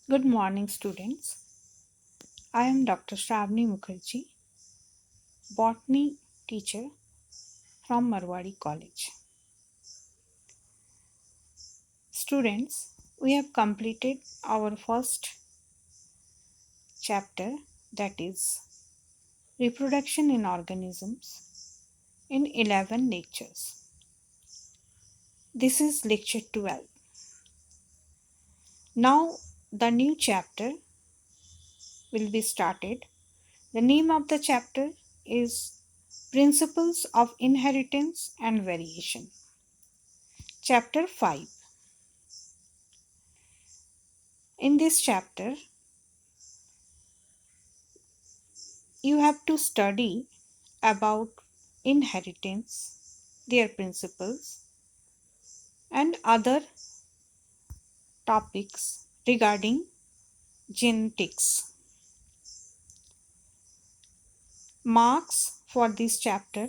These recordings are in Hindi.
Good morning, students. I am Dr. Shravani Mukherjee, botany teacher from Marwadi College. Students, we have completed our first chapter, that is reproduction in organisms, in 11 lectures. This is lecture 12. Now, the new chapter will be started. The name of the chapter is Principles of Inheritance and Variation. Chapter 5. In this chapter, you have to study about inheritance, their principles, and other topics regarding genetics. Marks for this chapter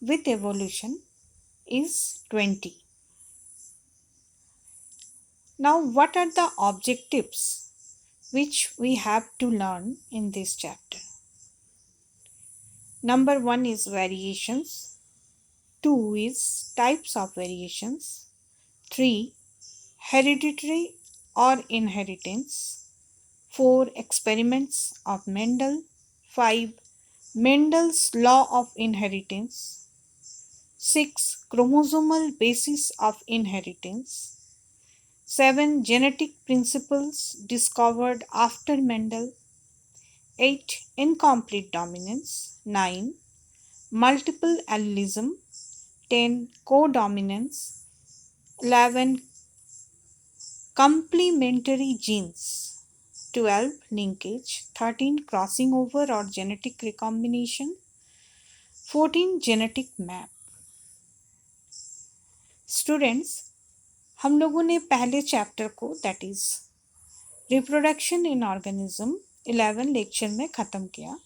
with evolution is 20. Now, what are the objectives which we have to learn in this chapter? Number 1 is variations, 2 is types of variations, 3 hereditary or inheritance, 4 experiments of Mendel, 5 Mendel's law of inheritance, 6 chromosomal basis of inheritance, 7 genetic principles discovered after Mendel, 8 incomplete dominance, 9 multiple allelism, 10 codominance, 11 complementary genes, 12 linkage, 13 crossing over or genetic recombination, 14 genetic map. Students, हम लोगों ने पहले चैप्टर को that is reproduction in organism 11 lecture में ख़त्म किया.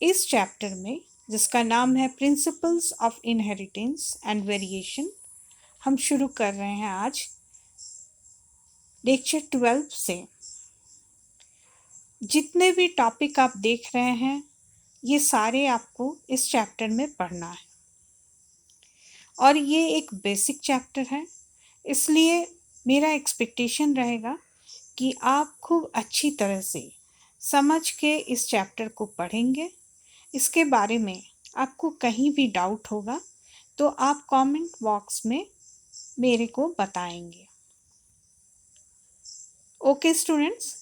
इस चैप्टर में जिसका नाम है principles of inheritance and variation, हम शुरू कर रहे हैं आज लेक्चर 12 से. जितने भी टॉपिक आप देख रहे हैं ये सारे आपको इस चैप्टर में पढ़ना है और ये एक बेसिक चैप्टर है, इसलिए मेरा एक्सपेक्टेशन रहेगा कि आप खूब अच्छी तरह से समझ के इस चैप्टर को पढ़ेंगे. इसके बारे में आपको कहीं भी डाउट होगा तो आप कमेंट बॉक्स में मेरे को बताएंगे. Okay students,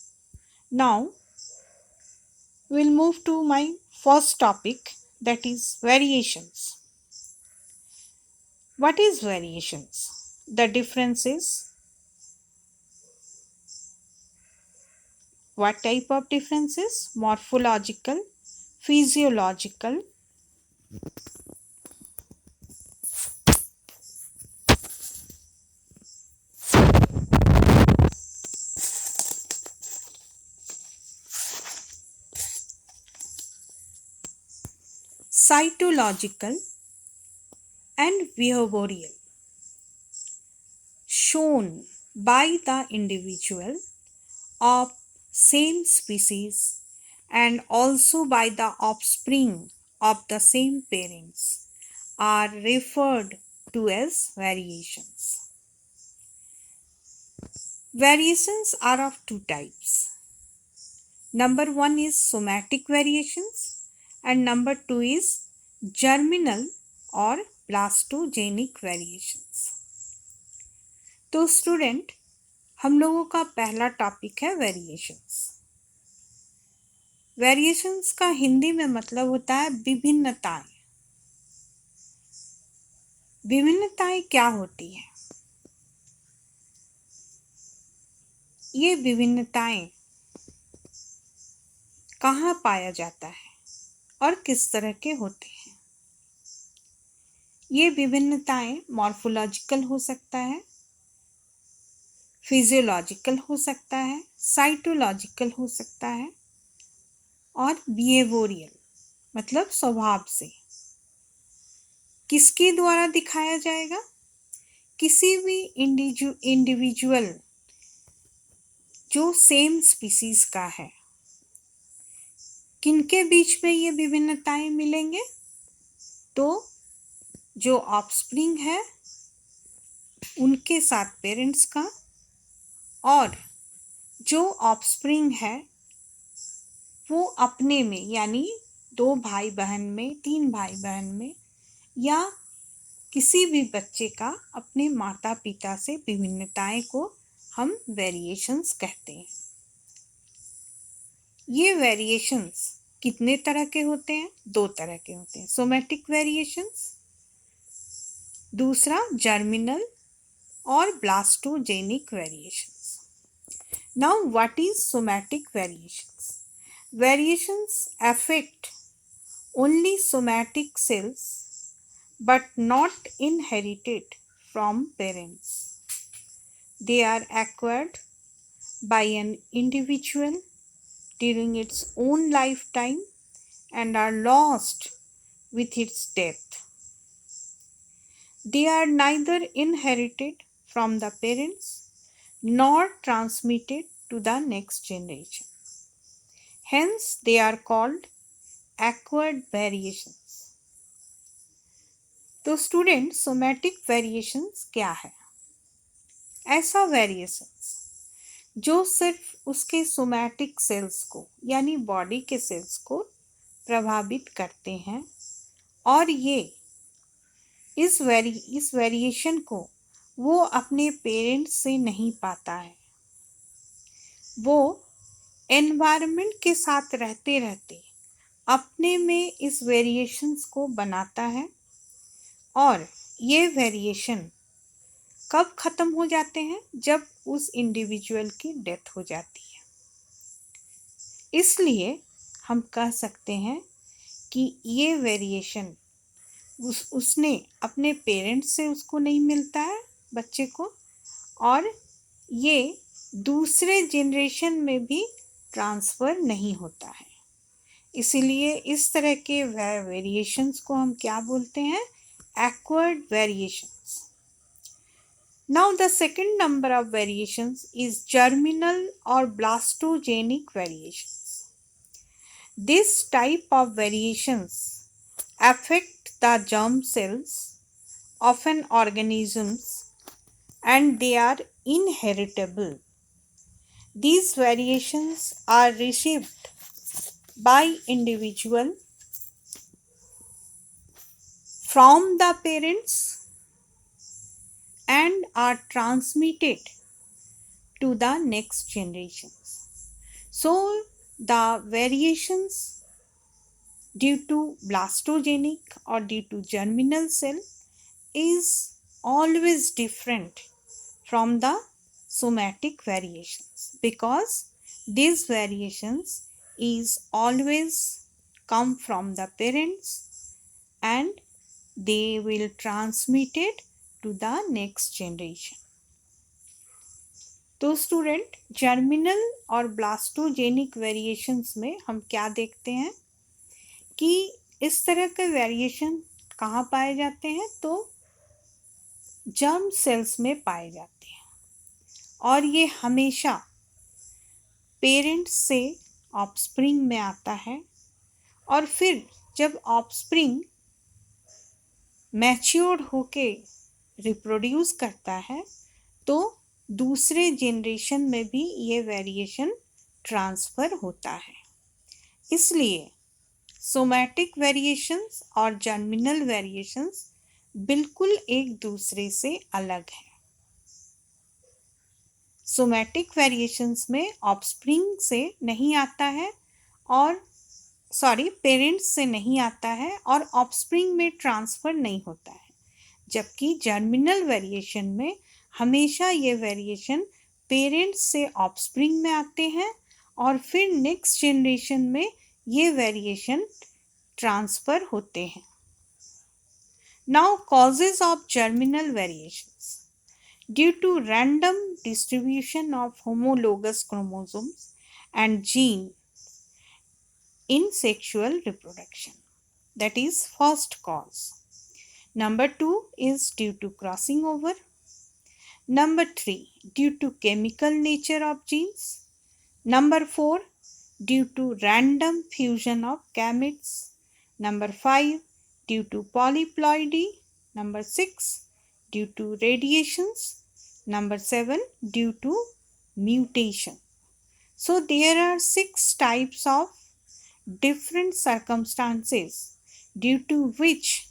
now we'll move to my first topic, that is variations. What is variations? The difference is, what type of differences? Morphological, physiological, cytological and behavioral, shown by the individual of same species and also by the offspring of the same parents are referred to as variations. Variations are of two types. Number 1 is somatic variations and number 2 is germinal or plastogenic variations. तो स्टूडेंट, हम लोगों का पहला टॉपिक है वेरिएशंस. वेरिएशंस का हिंदी में मतलब होता है विभिन्नताएं. विभिन्नताएं क्या होती हैं? ये विभिन्नताएं कहाँ पाया जाता है और किस तरह के होते हैं? ये विभिन्नताएं मॉर्फोलॉजिकल हो सकता है, फिजियोलॉजिकल हो सकता है, साइटोलॉजिकल हो सकता है और बिहेवियरल मतलब स्वभाव से. किसके द्वारा दिखाया जाएगा? किसी भी इंडिविजुअल जो सेम स्पीसीज का है, किनके बीच में ये विभिन्नताएं मिलेंगे? तो जो ऑफस्प्रिंग है उनके साथ पेरेंट्स का, और जो ऑफस्प्रिंग है वो अपने में, यानी 2 भाई बहन में, 3 भाई बहन में, या किसी भी बच्चे का अपने माता पिता से विभिन्नताएं को हम वेरिएशंस कहते हैं। ये वेरिएशंस कितने तरह के होते हैं? 2 तरह के होते हैं, सोमैटिक वेरिएशंस, दूसरा जर्मिनल और ब्लास्टोजेनिक variations. Now what is somatic variations? Variations affect only somatic cells but not inherited from parents. They are acquired by an individual during its own lifetime and are lost with its death. They are neither inherited from the parents nor transmitted to the next generation. Hence, they are called acquired variations. तो स्टूडेंट, सोमैटिक वेरिएशंस क्या है? ऐसा वेरिएशंस जो सिर्फ उसके सोमैटिक सेल्स को, यानी बॉडी के सेल्स को प्रभावित करते हैं, और ये इस वेरिएशन को वो अपने पेरेंट्स से नहीं पाता है। वो एनवायरनमेंट के साथ रहते रहते अपने में इस वेरिएशंस को बनाता है, और ये वेरिएशन कब ख़त्म हो जाते हैं? जब उस इंडिविजुअल की डेथ हो जाती है। इसलिए हम कह सकते हैं कि ये वेरिएशन उसने अपने पेरेंट्स से उसको नहीं मिलता है बच्चे को, और ये दूसरे जनरेशन में भी ट्रांसफ़र नहीं होता है। इसीलिए इस तरह के वेरिएशंस को हम क्या बोलते हैं? Acquired variations. Now the second number of variations is germinal or blastogenic variations. This type of variations affect the germ cells of an organisms and they are inheritable. These variations are received by individual from the parents and are transmitted to the next generations. So the variations due to blastogenic or due to germinal cell is always different from the somatic variations, because these variations is always come from the parents and they will transmit it to the next generation. तो स्टूडेंट, जर्मिनल और ब्लास्टोजेनिक वेरिएशंस में हम क्या देखते हैं कि इस तरह के वेरिएशन कहाँ पाए जाते हैं? तो जर्म सेल्स में पाए जाते हैं, और ये हमेशा पेरेंट्स से ऑफस्प्रिंग में आता है, और फिर जब ऑफस्प्रिंग मैच्योर्ड होके रिप्रोड्यूस करता है तो दूसरे जनरेशन में भी ये वेरिएशन ट्रांसफ़र होता है। इसलिए सोमैटिक वेरिएशंस और जर्मिनल वेरिएशंस बिल्कुल एक दूसरे से अलग हैं। सोमैटिक वेरिएशंस में ऑफस्प्रिंग से नहीं आता है, और पेरेंट्स से नहीं आता है, और ऑफस्प्रिंग में ट्रांसफ़र नहीं होता है। जबकि जर्मिनल वेरिएशन में हमेशा ये वेरिएशन पेरेंट्स से ऑफस्प्रिंग में आते हैं, और फिर नेक्स्ट जनरेशन में ये वेरिएशन ट्रांसफ़र होते हैं। Now causes of germinal variations due to random distribution of homologous chromosomes and genes in sexual reproduction. That is first cause. Number 2 is due to crossing over. Number 3, due to chemical nature of genes. Number 4, due to random fusion of gametes. Number 5, due to polyploidy. Number 6, due to radiations. Number 7, due to mutation. So there are 6 types of different circumstances due to which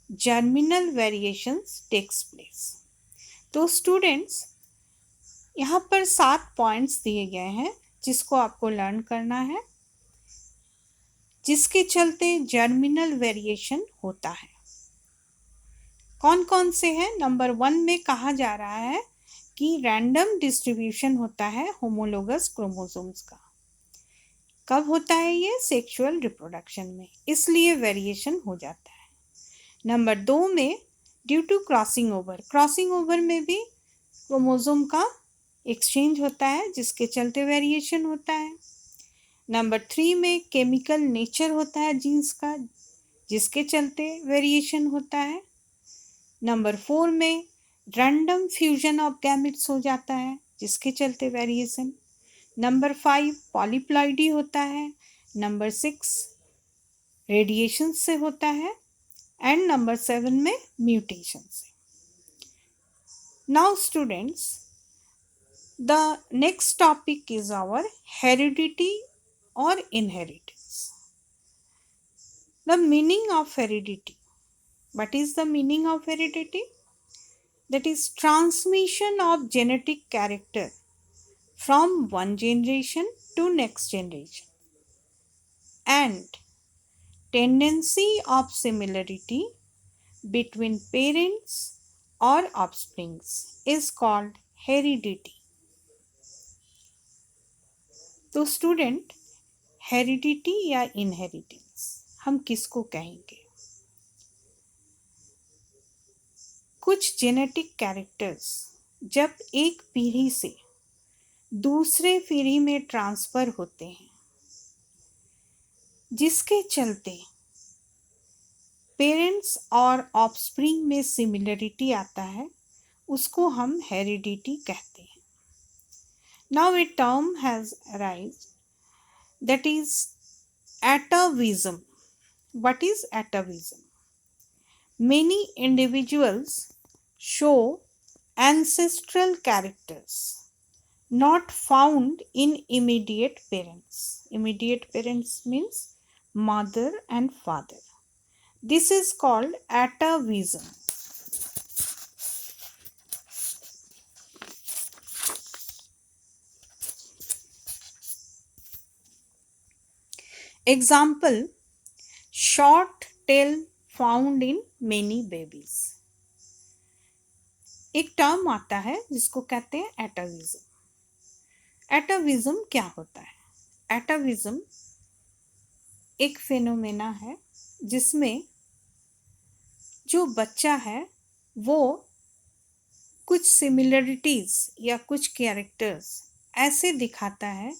germinal variations takes place. तो स्टूडेंट्स, यहाँ पर 7 पॉइंट्स दिए गए हैं जिसको आपको लर्न करना है, जिसके चलते जर्मिनल वेरिएशन होता है। कौन कौन से हैं? नंबर 1 में कहा जा रहा है कि रैंडम डिस्ट्रीब्यूशन होता है होमोलोगस क्रोमोसोम्स का। कब होता है ये? सेक्सुअल रिप्रोडक्शन में, इसलिए वेरिएशन हो जाता है। नंबर 2 में ड्यू टू क्रॉसिंग ओवर में भी क्रोमोसोम का एक्सचेंज होता है जिसके चलते वेरिएशन होता है। नंबर 3 में केमिकल नेचर होता है जीन्स का जिसके चलते वेरिएशन होता है। नंबर 4 में रैंडम फ्यूजन ऑफ गैमेट्स हो जाता है जिसके चलते वेरिएशन। नंबर 5 पॉलीप्लॉइडी होता है। नंबर 6 रेडिएशन से होता है एंड नंबर 7 में म्यूटेशन से। Now students, the next topic is our heredity or inheritance. The meaning of heredity. What is the meaning of heredity? That is transmission of genetic character from one generation to next generation and tendency of similarity between parents or offsprings is called heredity. तो स्टूडेंट, हेरिडिटी या इनहेरिटेंस हम किसको कहेंगे? कुछ जेनेटिक कैरेक्टर्स जब एक पीढ़ी से दूसरे पीढ़ी में ट्रांसफर होते हैं जिसके चलते पेरेंट्स और ऑफस्प्रिंग में सिमिलरिटी आता है, उसको हम हेरिडिटी कहते हैं। Now a term has arisen, that is atavism. What is atavism? Many individuals show ancestral characters not found in immediate parents. Immediate parents means mother and father. This is called atavism. Example, short tail found in many babies. एक टर्म आता है जिसको कहते हैं एटाविज्म। एटाविज्म क्या होता है? एटाविज्म एक फेनोमेना है जिसमें जो बच्चा है वो कुछ सिमिलरिटीज या कुछ कैरेक्टर्स ऐसे दिखाता है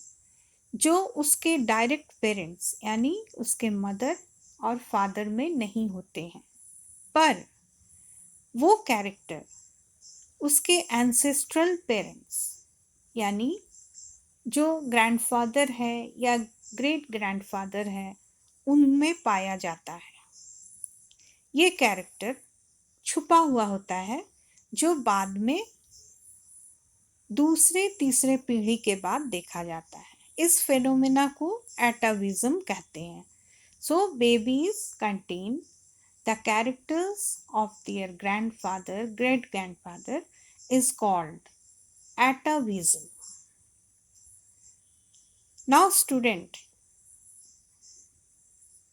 जो उसके डायरेक्ट पेरेंट्स यानी उसके मदर और फादर में नहीं होते हैं, पर वो कैरेक्टर उसके एंसेस्ट्रल पेरेंट्स यानी जो ग्रैंडफादर है या ग्रेट ग्रैंडफादर है उनमें पाया जाता है। ये कैरेक्टर छुपा हुआ होता है जो बाद में दूसरे तीसरे पीढ़ी के बाद देखा जाता है। इस फेनोमेना को एटाविज्म कहते हैं। So babies contain the characters of their grandfather, great grandfather is called atavism. Now student,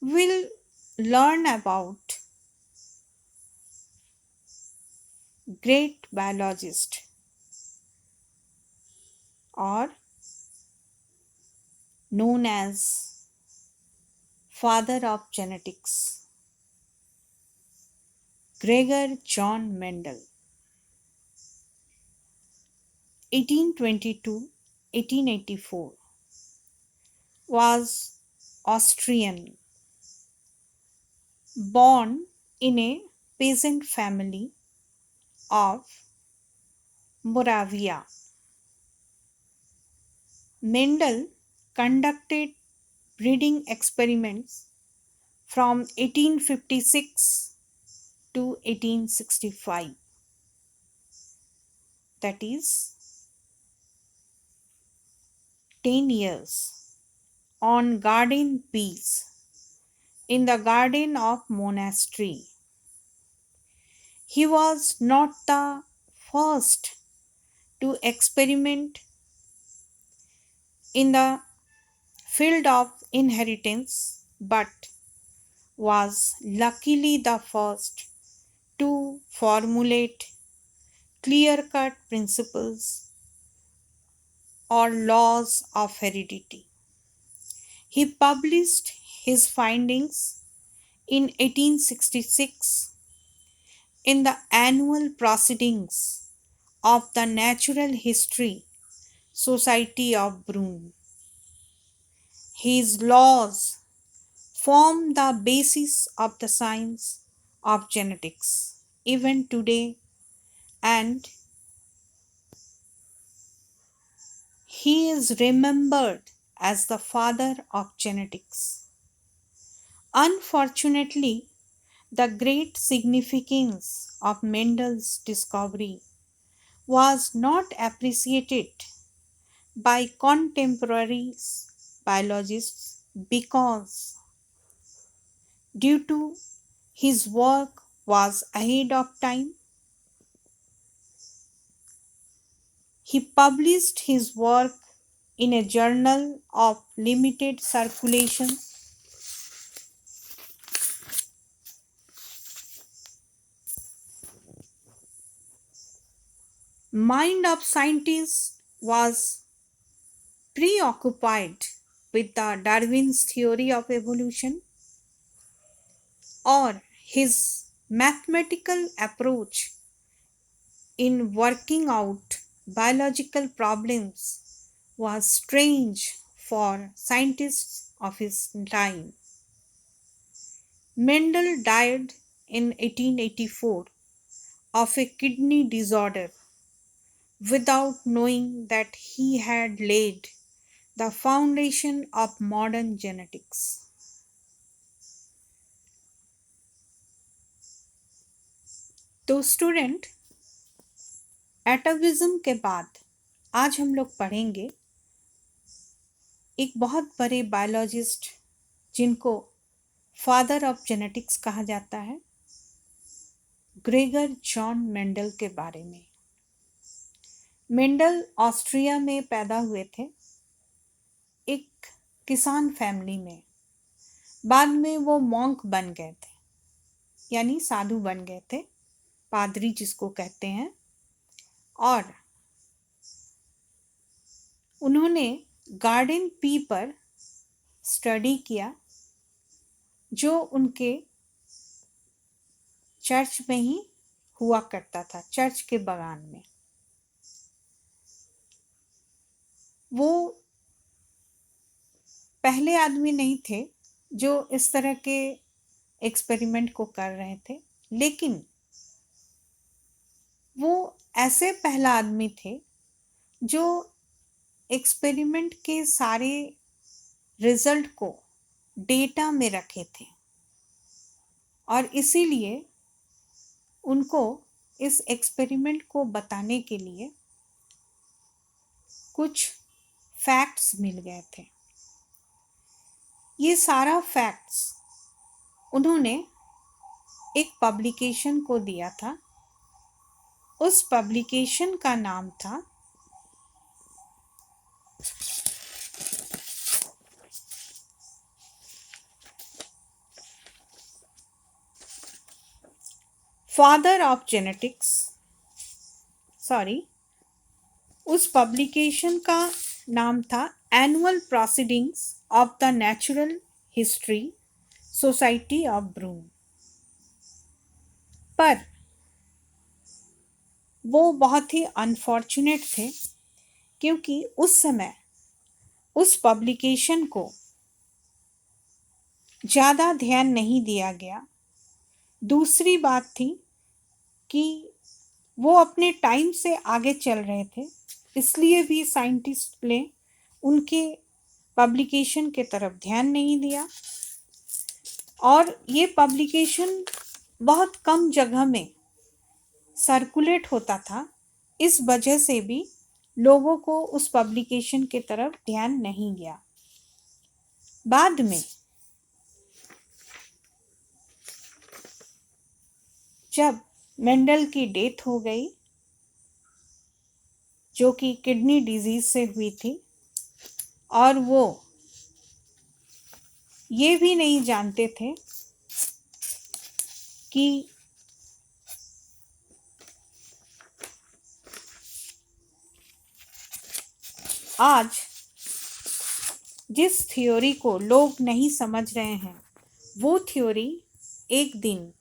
we'll learn about great biologist or known as father of genetics, Gregor John Mendel. 1822-1884 was Austrian, born in a peasant family of Moravia. Mendel conducted breeding experiments from 1856 to 1865, that is 10 years, on garden peas in the garden of monastery. He was not the first to experiment in the field of inheritance, but was luckily the first to formulate clear cut principles or laws of heredity. He published his findings in 1866 in the annual proceedings of the Natural History Society of Brunn. His laws form the basis of the science of genetics even today, and he is remembered as the father of genetics. Unfortunately, the great significance of Mendel's discovery was not appreciated by contemporary biologists because, due to his work was ahead of time, he published his work in a journal of limited circulation. Mind of scientists was preoccupied with the Darwin's theory of evolution or his mathematical approach in working out biological problems was strange for scientists of his time. Mendel died in 1884 of a kidney disorder without knowing that he had laid the foundation of modern genetics. तो स्टूडेंट, एटॉमिज्म के बाद आज हम लोग पढ़ेंगे एक बहुत बड़े बायोलॉजिस्ट जिनको फादर ऑफ जेनेटिक्स कहा जाता है, ग्रेगर जॉन मेंडल के बारे में। मेंडल ऑस्ट्रिया में पैदा हुए थे, एक किसान फैमिली में। बाद में वो मॉन्क बन गए थे, यानी साधु बन गए थे, पादरी जिसको कहते हैं। और उन्होंने गार्डन पी पर स्टडी किया, जो उनके चर्च में ही हुआ करता था, चर्च के बगान में। वो पहले आदमी नहीं थे जो इस तरह के एक्सपेरिमेंट को कर रहे थे, लेकिन वो ऐसे पहला आदमी थे जो एक्सपेरिमेंट के सारे रिजल्ट को डेटा में रखे थे, और इसीलिए उनको इस एक्सपेरिमेंट को बताने के लिए कुछ फैक्ट्स मिल गए थे। ये सारा फैक्ट्स उन्होंने एक पब्लिकेशन को दिया था। उस पब्लिकेशन का नाम था फादर ऑफ जेनेटिक्स। उस पब्लिकेशन का नाम था annual proceedings of the natural history society of Brunn. पर वो बहुत ही अनफॉर्चुनेट थे, क्योंकि उस समय उस पब्लिकेशन को ज़्यादा ध्यान नहीं दिया गया। दूसरी बात थी कि वो अपने टाइम से आगे चल रहे थे, इसलिए भी साइंटिस्ट ने उनके पब्लिकेशन के तरफ ध्यान नहीं दिया और ये पब्लिकेशन बहुत कम जगह में सर्कुलेट होता था। इस वजह से भी लोगों को उस पब्लिकेशन के तरफ ध्यान नहीं गया। बाद में जब मेंडल की डेथ हो गई, जो कि किडनी डिजीज से हुई थी, और वो ये भी नहीं जानते थे कि आज जिस थ्योरी को लोग नहीं समझ रहे हैं, वो थ्योरी एक दिन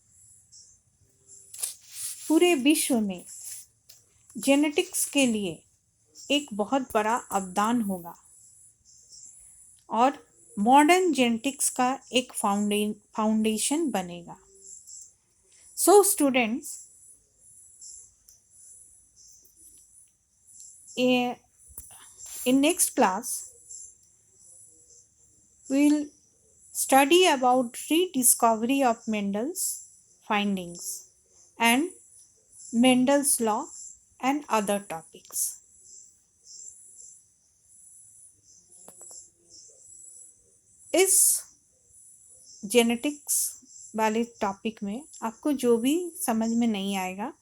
पूरे विश्व में जेनेटिक्स के लिए एक बहुत बड़ा अवदान होगा और मॉडर्न जेनेटिक्स का एक फाउंडेशन बनेगा। So students, in next class we'll study about rediscovery of Mendel's findings and Mendel's law and other topics. इस जेनेटिक्स वाले टॉपिक में आपको जो भी समझ में नहीं आएगा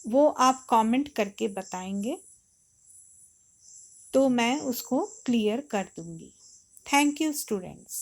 वो आप कमेंट करके बताएंगे, तो मैं उसको क्लियर कर दूंगी। Thank you students.